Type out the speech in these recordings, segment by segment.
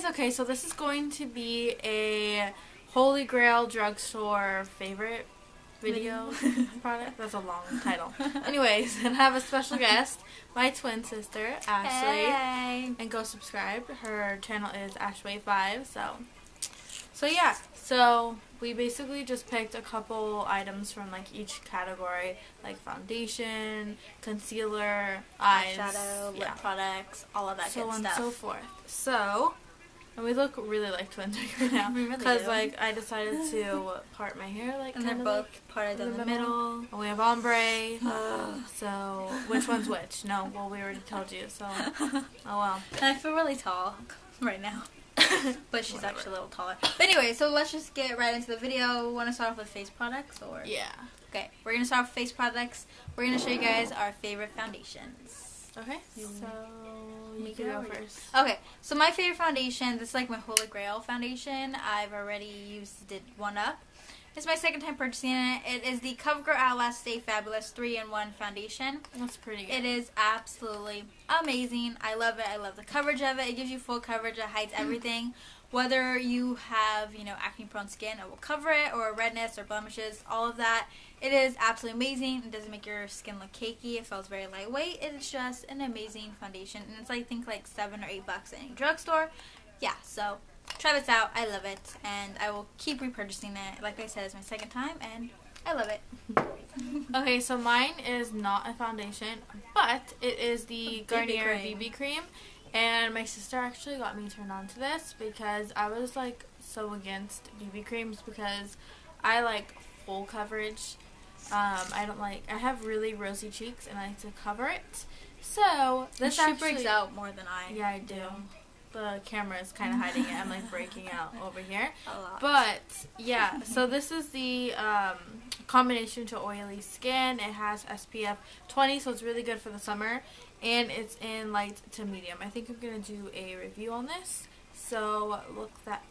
okay, so this is going to be a Holy Grail Drugstore favorite video product. That's a long title. Anyways, and I have a special guest, my twin sister, Ashley. Hey. And go subscribe. Her channel is Ashwey5. So yeah. So we basically just picked a couple items from like each category, like foundation, concealer, eyes, eyeshadow, lip products, all of that good stuff. So on and so forth. So, and we look really like twins right now. We really Because do. like I decided to part my hair like And they're both parted in the middle. And we have ombre. So which one's which? No, well we already told you. So oh well. And I feel really tall right now. But she's Whatever. actually a little taller. But anyway, so let's just get right into the video. Want to start off with face products or? Yeah. Okay, we're gonna start off with face products. We're gonna show you guys our favorite foundations. Okay. So you can go first. Okay, so my favorite foundation, this is like my Holy Grail foundation. I've already did one up. It's my second time purchasing it. It is the CoverGirl Outlast Stay Fabulous 3-in-1 foundation. That's pretty good. It is absolutely amazing. I love it. I love the coverage of it. It gives you full coverage. It hides everything. Whether you have, acne-prone skin, it will cover it, or redness or blemishes, all of that. It is absolutely amazing. It doesn't make your skin look cakey. It feels very lightweight. It is just an amazing foundation. And it's, I think, like $7 or $8 at any drugstore. Yeah, so try this out. I love it. And I will keep repurchasing it. Like I said, it's my second time, and I love it. Okay, so mine is not a foundation, but it is the Garnier BB cream. And my sister actually got me turned on to this because I was like so against BB creams because I like full coverage. I have really rosy cheeks and I like to cover it. So this actually breaks out more than I Yeah, I do. The camera is kind of hiding it. I'm like breaking out over here. A lot. But yeah, so this is the combination to oily skin. It has SPF 20, so it's really good for the summer. And it's in light to medium. I think I'm going to do a review on this. So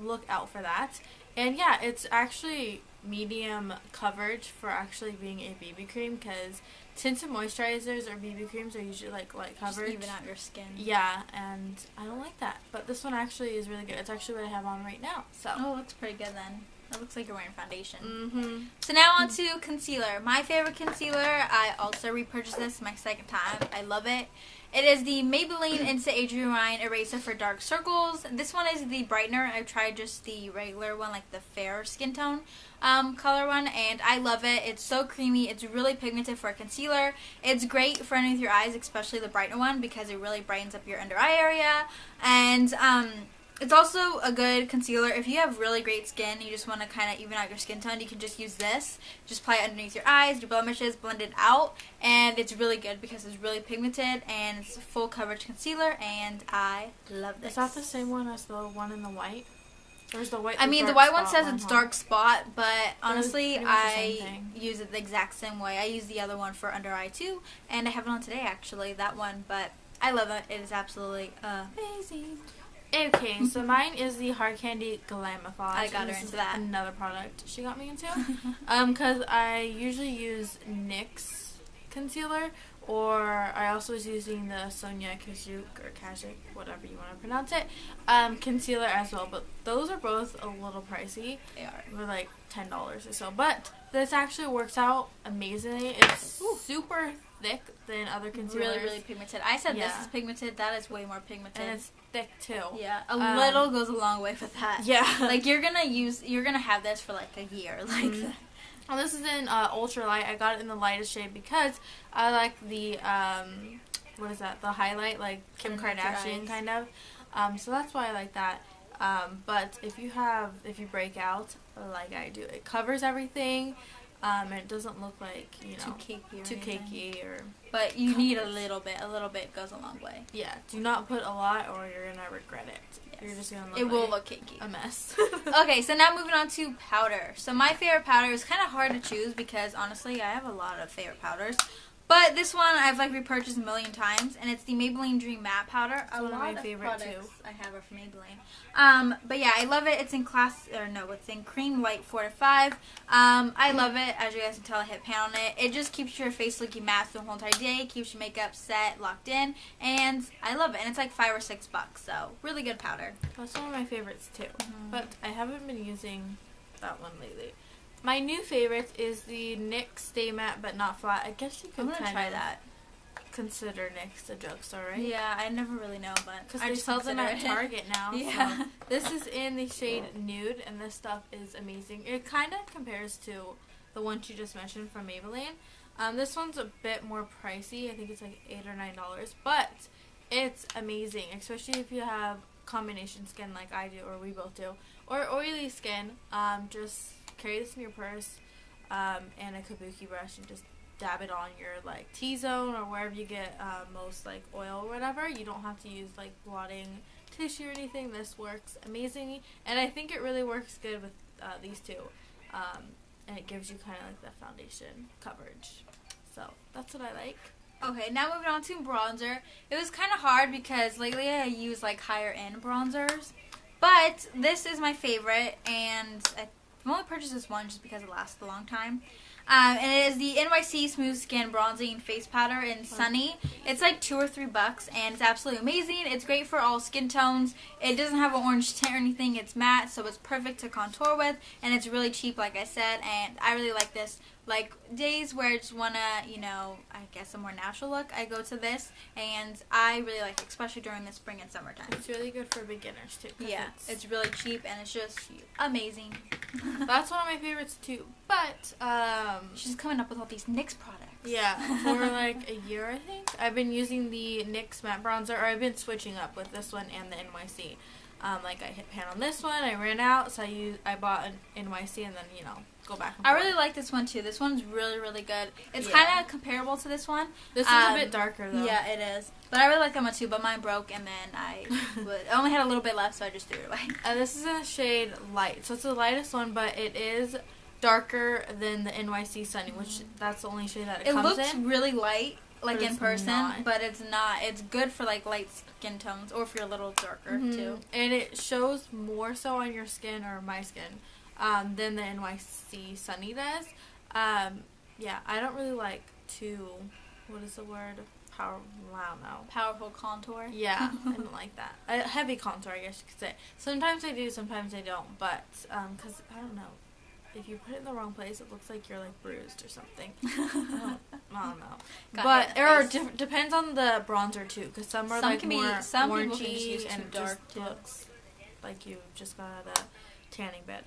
look out for that. And yeah, it's actually medium coverage for actually being a BB cream because tinted moisturizers or BB creams are usually like light coverage. Just even out your skin. Yeah, and I don't like that. But this one actually is really good. It's actually what I have on right now. So. Oh, it looks pretty good then. It looks like you're wearing foundation. Mm-hmm. So now on to concealer. My favorite concealer, I also repurchased this my second time. I love it. It is the Maybelline Instant Age Rewind Eraser for Dark Circles. This one is the brightener. I've tried just the regular one, like the fair skin tone color one, and I love it. It's so creamy. It's really pigmented for a concealer. It's great for underneath your eyes, especially the brightener one, because it really brightens up your under eye area. And it's also a good concealer if you have really great skin. You just want to kind of even out your skin tone. You can just use this. Just apply it underneath your eyes, your blemishes, blend it out, and it's really good because it's really pigmented and it's a full coverage concealer, and I love this. Is that the same one as the one in the white? Or is the white? I mean, the white one says it's dark spot, but honestly, I use it the exact same way. I use the other one for under eye too, and I have it on today actually, that one. But I love it. It is absolutely amazing. Okay, so mine is the Hard Candy Glamify. I got her into that. Another product she got me into. Because I usually use NYX concealer, or I also was using the Sonia Kajik or Kajik, whatever you want to pronounce it, concealer as well. But those are both a little pricey. They are. They're like $10 or so. But this actually works out amazingly. It's super thick than other concealers. Really, really pigmented. I said this is pigmented. That is way more pigmented. And it's thick too. Yeah, a little goes a long way with that. Yeah. Like you're gonna have this for like a year. Like that. Well, this is in ultra light. I got it in the lightest shade because I like the what is that? The highlight, like Kim Kardashian kind of. So that's why I like that. But if you break out like I do, it covers everything. And it doesn't look like, too cakey or. But you need a little bit. A little bit goes a long way. Yeah. Do not put a lot, or you're gonna regret it. Yes. You're just gonna look. It will look cakey. A mess. Okay, so now moving on to powder. So my favorite powder is kind of hard to choose because honestly, I have a lot of favorite powders. But this one I've like repurchased a million times, and it's the Maybelline Dream Matte Powder. It's one of my favorite too. I have are from Maybelline. But yeah, I love it. It's in it's in Cream Light 4 to 5. I love it. As you guys can tell, I hit pan on it. It just keeps your face looking matte the whole entire day. Keeps your makeup set, locked in, and I love it. And it's like $5 or $6, so really good powder. That's one of my favorites too. But I haven't been using that one lately. My new favorite is the NYX Stay Matte But Not Flat. I guess you could try that. Consider NYX a drugstore, right? Yeah, I never really know, but because they sell them at Target now. Yeah. So. This is in the shade Nude, and this stuff is amazing. It kind of compares to the one you just mentioned from Maybelline. This one's a bit more pricey. I think it's like $8 or $9, but it's amazing, especially if you have combination skin like I do, or we both do, or oily skin. Just carry this in your purse and a kabuki brush and just dab it on your like T-zone or wherever you get most like oil or whatever. You don't have to use like blotting tissue or anything. This works amazingly, and I think it really works good with these two, and it gives you kind of like that foundation coverage. So that's what I like. Okay, now moving on to bronzer. It was kind of hard because lately I use like higher end bronzers, but this is my favorite, and I've only purchased this one just because it lasts a long time. And it is the NYC Smooth Skin Bronzing Face Powder in Sunny. It's like $2 or $3, and it's absolutely amazing. It's great for all skin tones. It doesn't have an orange tint or anything. It's matte, so it's perfect to contour with, and it's really cheap, like I said, and I really like this. Like, days where I just want to, you know, I guess a more natural look, I go to this, and I really like it, especially during the spring and summertime. It's really good for beginners, too. Yeah, it's really cheap, and it's just amazing. That's one of my favorites, too. But, she's coming up with all these NYX products. Yeah, for like a year, I think. I've been using the NYX matte bronzer, or I've been switching up with this one and the NYC. Like, I hit pan on this one, I ran out, so I bought an NYC, and then, you know, go back and forth. I really like this one, too. This one's really, really good. It's kind of comparable to this one. This is a bit darker, though. Yeah, it is. But I really like that one, too, but mine broke, and then I only had a little bit left, so I just threw it away. This is in the shade Light, so it's the lightest one, but it is darker than the NYC Sunny, which that's the only shade that it comes in. It looks really light, like in person, but it's not. It's good for like light skin tones, or if you're a little darker too. And it shows more so on your skin, or my skin, than the NYC Sunny does. Yeah, I don't really like what is the word? I don't know. Powerful contour? Yeah, I don't like that. Heavy contour, I guess you could say. Sometimes I do, sometimes I don't, but, because, I don't know. If you put it in the wrong place, it looks like you're like bruised or something. I don't know. But it depends on the bronzer too, because some are like more orangey and dark looks like you just got out of a tanning bed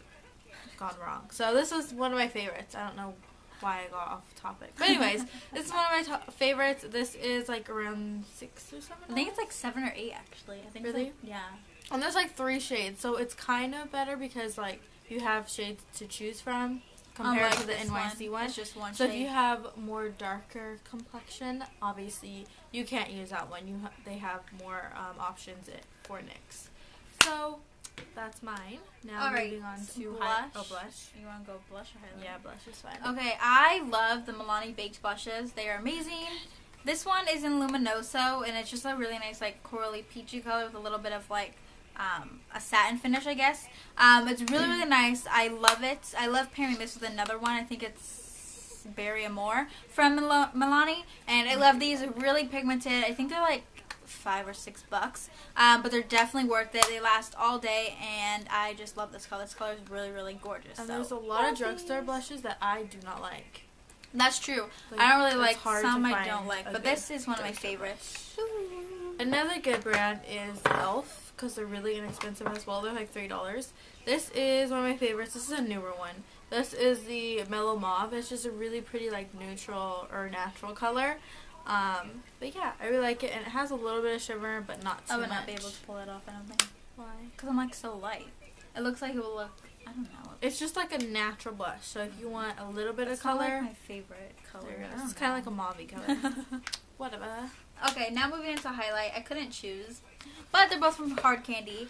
gone wrong. So this was one of my favorites. I don't know why I got off topic, but anyways, this is one of my favorites. This is like around $6 or $7. I think it's like 7 or 8 actually. I think really, like, yeah. And there's like 3 shades, so it's kind of better because like you have shades to choose from compared to the NYC one. It's just one so shade. If you have more darker complexion, obviously you can't use that one. They have more options for NYX. So that's mine. Now moving on to blush. Blush. You want to go blush or highlight? Yeah, blush is fine. Okay, I love the Milani Baked Blushes. They are amazing. This one is in Luminoso, and it's just a really nice like corally peachy color with a little bit of like a satin finish, I guess. It's really, really nice. I love it. I love pairing this with another one. I think it's Berry Amore from Milani. And I love these. They're really pigmented. I think they're like $5 or $6. But they're definitely worth it. They last all day. And I just love this color. This color is really, really gorgeous. And there's a lot of drugstore blushes that I do not like. That's true. Like, I don't really like some I don't like. But this is one of my favorites. Another good brand is e.l.f. because they're really inexpensive as well. They're like $3. This is one of my favorites. This is a newer one. This is the Mellow Mauve. It's just a really pretty like neutral or natural color. But yeah, I really like it, and it has a little bit of shimmer, but not too much. I would not be able to pull it off, I don't think. Why? Because I'm like so light. It looks like it will look, I don't know. It's just like a natural blush, so if you want a little bit of color. It's like my favorite color. It's kind of like a mauve color. Whatever. Okay, now moving into highlight. I couldn't choose, but they're both from Hard Candy.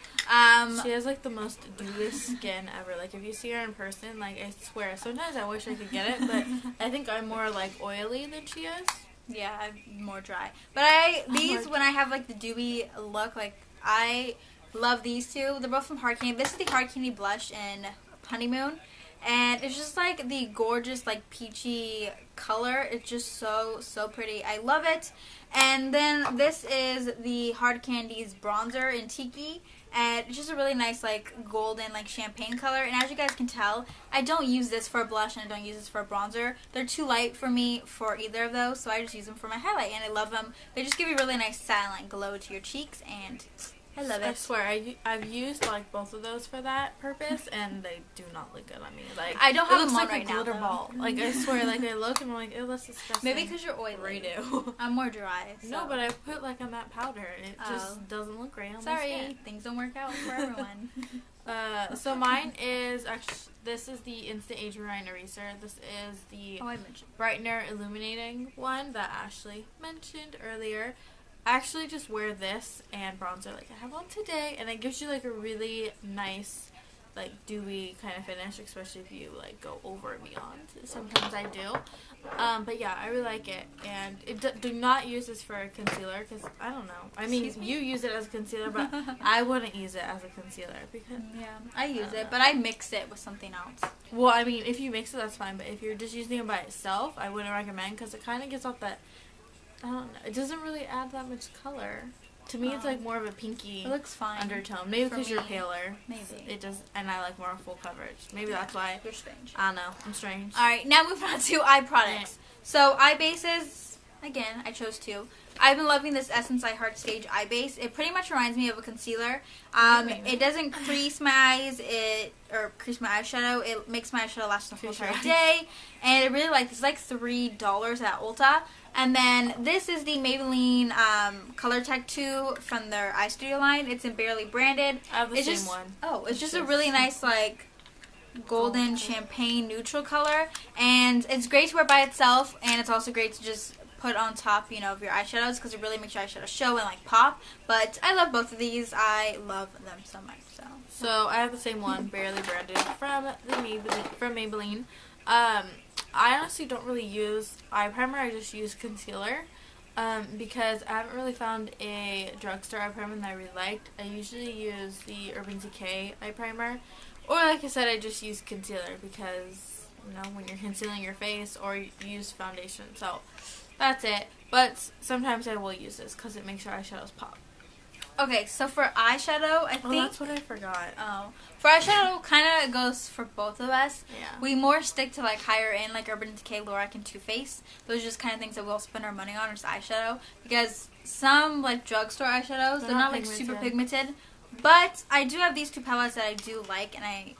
She has like the most dewest skin ever. Like if you see her in person, like I swear, sometimes I wish I could get it, but I think I'm more like oily than she is. Yeah, I'm more dry. But these, when I have, like, the dewy look, like, I love these two. They're both from Hard Candy. This is the Hard Candy Blush in Honeymoon. And it's just, like, the gorgeous, like, peachy color. It's just so, so pretty. I love it. And then this is the Hard Candy's bronzer in Tiki. And it's just a really nice, like, golden, like, champagne color. And as you guys can tell, I don't use this for a blush and I don't use this for a bronzer. They're too light for me for either of those, so I just use them for my highlight. And I love them. They just give you a really nice silent glow to your cheeks, and I love it. I swear, I've used, like, both of those for that purpose, and they do not look good on me. Like, I don't have them on like right a glitter now, ball. Like, I swear, like, I look and I'm like, ew, that's disgusting. Maybe because you're oily. Redo. I'm more dry. So. No, but I put, like, a matte powder, and it just doesn't look great on my skin. Things don't work out for everyone. So mine is, actually, this is the Instant Age Rewind Eraser. This is the Brightener Illuminating one that Ashley mentioned earlier. I actually just wear this and bronzer like I have on today, and it gives you like a really nice, like, dewy kind of finish, especially if you like go over and beyond. Sometimes I do. But yeah, I really like it, and do not use this for a concealer, because I don't know. I mean, you use it as a concealer, but I wouldn't use it as a concealer because I use it, but I mix it with something else. Well, I mean, if you mix it, that's fine, but if you're just using it by itself, I wouldn't recommend, because it kind of gives off that, I don't know, it doesn't really add that much color. To me, it's like more of a pinky undertone. Maybe because you're paler. Maybe. It does, and I like more full coverage. Maybe that's why. You're strange. I don't know. I'm strange. Alright, now moving on to eye products. So, eye bases, again, I chose two. I've been loving this Essence Eye Heart Stage eye base. It pretty much reminds me of a concealer. It doesn't crease my eyes, or crease my eyeshadow. It makes my eyeshadow last the whole entire day. And I really like this. It's like $3 at Ulta. And then this is the Maybelline Color Tech 2 from their Eye Studio line. It's in Barely Branded. I have the same one. Oh, it's just a really nice, like, golden champagne neutral color. And it's great to wear by itself, and it's also great to just put on top, you know, of your eyeshadows, because it really makes your eyeshadow show and, like, pop. But I love both of these. I love them so much. So I have the same one, Barely Branded, from Maybelline. I honestly don't really use eye primer. I just use concealer because I haven't really found a drugstore eye primer that I really liked. I usually use the Urban Decay eye primer, or like I said, I just use concealer because, you know, when you're concealing your face, or you use foundation. So that's it. But sometimes I will use this because it makes your eyeshadows pop. Okay, so for eyeshadow, I think... that's what I forgot. For eyeshadow, kind of goes for both of us. Yeah. We more stick to, like, higher end, like Urban Decay, Lorac, and Too Faced. Those are just kind of things that we'll spend our money on, is eyeshadow. Because some, like, drugstore eyeshadows, they're not like, super pigmented. But I do have these two palettes that I do like, and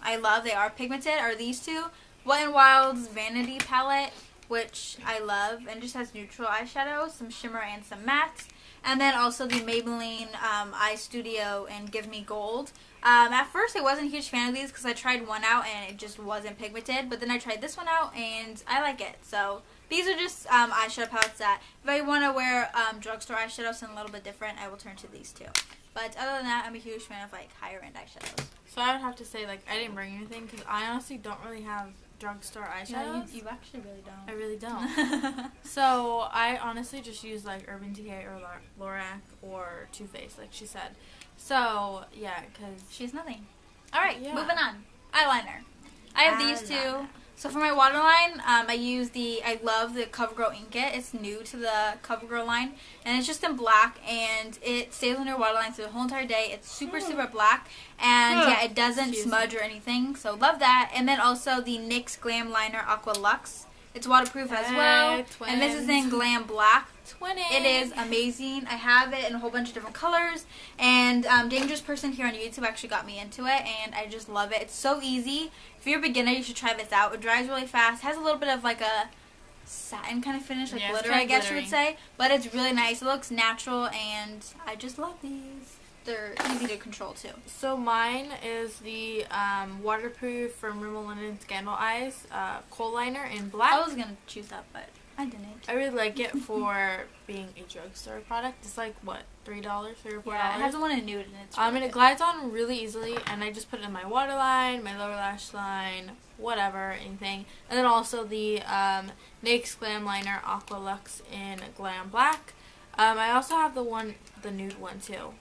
I love. They are pigmented, are these two. Wet n Wild's Vanity palette, which I love, and just has neutral eyeshadow, some shimmer, and some mattes. And then also the Maybelline Eye Studio and Give Me Gold. At first, I wasn't a huge fan of these because I tried one out and it just wasn't pigmented. But then I tried this one out and I like it. So these are just eyeshadow palettes that if I want to wear drugstore eyeshadow, something a little bit different, I will turn to these two. But other than that, I'm a huge fan of, like, higher end eyeshadows. So I would have to say, like, I didn't bring anything because I honestly don't really have drugstore eyeshadows. Yeah, you actually really don't. I really don't. So I honestly just use, like, Urban Decay or Lorac or Too Faced, like she said. So yeah, because she's nothing. All right, moving on. Eyeliner. I have these two. So for my waterline, I love the CoverGirl Ink It. It's new to the CoverGirl line, and it's just in black, and it stays on your waterline through the whole entire day. It's super, super black, and yeah, it doesn't smudge or anything, so love that. And then also the NYX Glam Liner Aqua Luxe. It's waterproof as well, and this is in Glam Black. It is amazing. I have it in a whole bunch of different colors, and Dangerous Person here on YouTube actually got me into it, and I just love it. It's so easy. If you're a beginner, you should try this out. It dries really fast. It has a little bit of like a satin kind of finish, like glitter, I guess you would say, but it's really nice. It looks natural, and I just love these. They're easy to control too. So mine is the waterproof from Rimmel London Scandal Eyes kohl liner in black. I was gonna choose that, but I didn't. I really like it for being a drugstore product. It's like, what, $3, $3 or $4? Yeah, it has the one in nude, and it's really and it glides on really easily, and I just put it in my waterline, my lower lash line, whatever, anything. And then also the NYX Glam Liner Aqua Luxe in Glam Black. I also have the nude one too,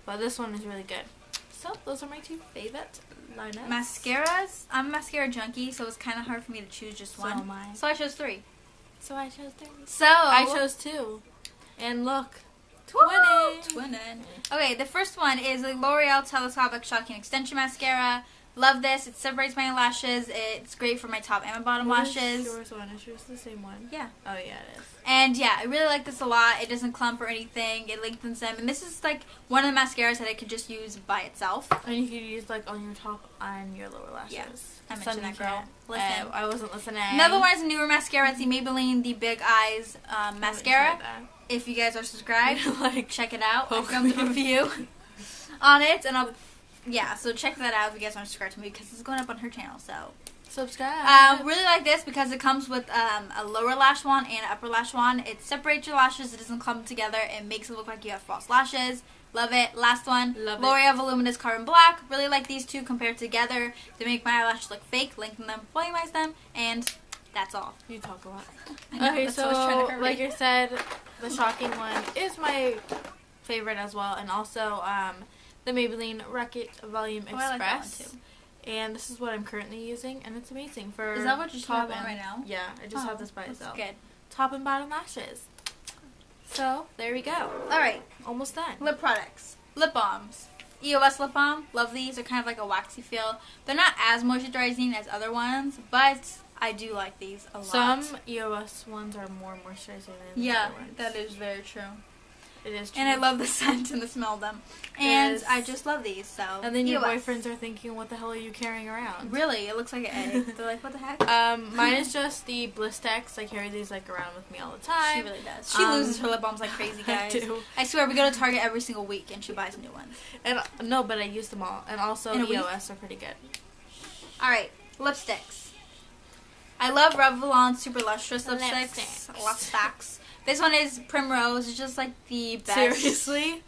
but this one is really good. So those are my 2 favorite liners. Mascaras. I'm a mascara junkie, so it's kind of hard for me to choose just one. So am I. So I chose 3. So I chose 3. So I chose 2. And look, twinning. Okay, the first one is the L'Oreal Telescopic Shocking Extension Mascara. Love this. It separates my lashes. It's great for my top and my bottom lashes. Yours one. Is yours the same one? Yeah. Oh yeah, it is. And yeah, I really like this a lot. It doesn't clump or anything. It lengthens them. And this is like one of the mascaras that I could just use by itself. And you could use like on your top and your lower lashes. Yeah. I Some mentioned that, girl. Listen. I wasn't listening. Another one is a newer mascara. It's the Maybelline The Big Eyes mascara. If you guys are subscribed, like check it out. I filmed a review on it, and so check that out if you guys aren't subscribed to me because it's going up on her channel. So subscribe. Really like this because it comes with a lower lash wand and an upper lash wand. It separates your lashes. It doesn't clump together. It makes it look like you have false lashes. Love it. Last one, L'Oreal Voluminous Carbon Black. Really like these 2 compared together. They make my eyelashes look fake, lengthen them, volumeize them, and that's all. You talk a lot. Okay, so like I said, the Shocking one is my favorite as well, and also the Maybelline Rocket Volume Express. I like that one too. And this is what I'm currently using, and it's amazing for. Is that what you're top talking about right now? Yeah, I just have this by itself. Good. Top and bottom lashes. So there we go. All right, almost done. Lip products, lip balms. EOS lip balm. Love these. They're kind of like a waxy feel. They're not as moisturizing as other ones, but I do like these a lot. Some EOS ones are more moisturizing than the other ones. That is very true. It is true. And I love the scent and the smell of them. And I just love these, so. And then your boyfriends are thinking, what the hell are you carrying around? Really? It looks like an egg. They're like, what the heck? Mine is just the Blistex. I carry these like around with me all the time. She really does. She loses her lip balms like crazy, guys. I do. I swear, we go to Target every single week and she buys new ones. And no, but I use them all. And also EOS are pretty good. Alright, lipsticks. I love Revlon Super Lustrous lipsticks. This one is Primrose. It's just like the best. Seriously?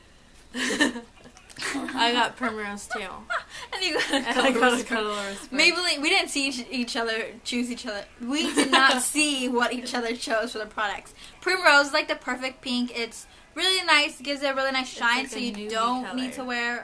I got Primrose too. And you got a colorless. Maybelline. We didn't see choose each other. We did not see what each other chose for the products. Primrose is like the perfect pink. It's really nice. Gives it a really nice shine, like so you don't need to wear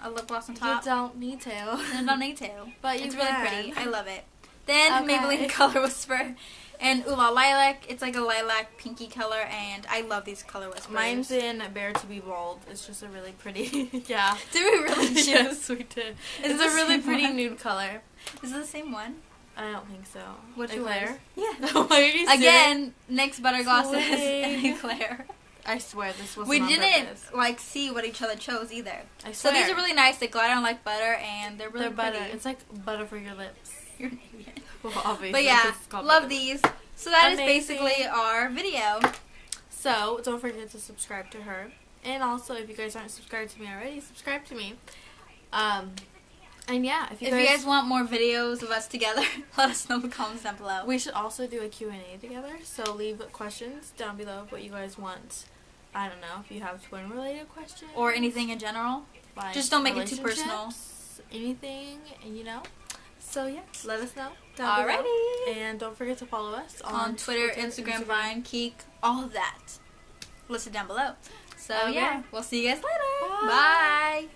a lip gloss on top. You don't need to. You don't need to. But it's really pretty. I love it. Then Maybelline Color Whisper. And Ooh La Lilac. It's like a lilac pinky color, and I love these color whispers. Mine's in Bare to be Bold. It's just a really pretty, yeah. Did we really choose? Yes, we did. It's a really pretty nude color. Is it the same one? I don't think so. What's Eclair? Yeah. Why are you Again, NYX Butter Glosses and Eclair. I swear this wasn't We on didn't purpose. like see what each other chose either. I swear. So these are really nice. They glide on like butter, and they're really pretty. Butter. It's like butter for your lips. You're an idiot. Well, obviously. But yeah, love these. So that is basically our video. So don't forget to subscribe to her, and also if you guys aren't subscribed to me already, subscribe to me. And yeah, if you guys want more videos of us together, let us know in the comments down below. We should also do a Q&A together. So leave questions down below of what you guys want. I don't know if you have twin related questions or anything in general. Like just don't make it too personal. Anything, you know. So yeah, let us know down below. And don't forget to follow us on Twitter, Instagram, Vine, Keek, all of that. Listed down below. So yeah, we'll see you guys later. Bye.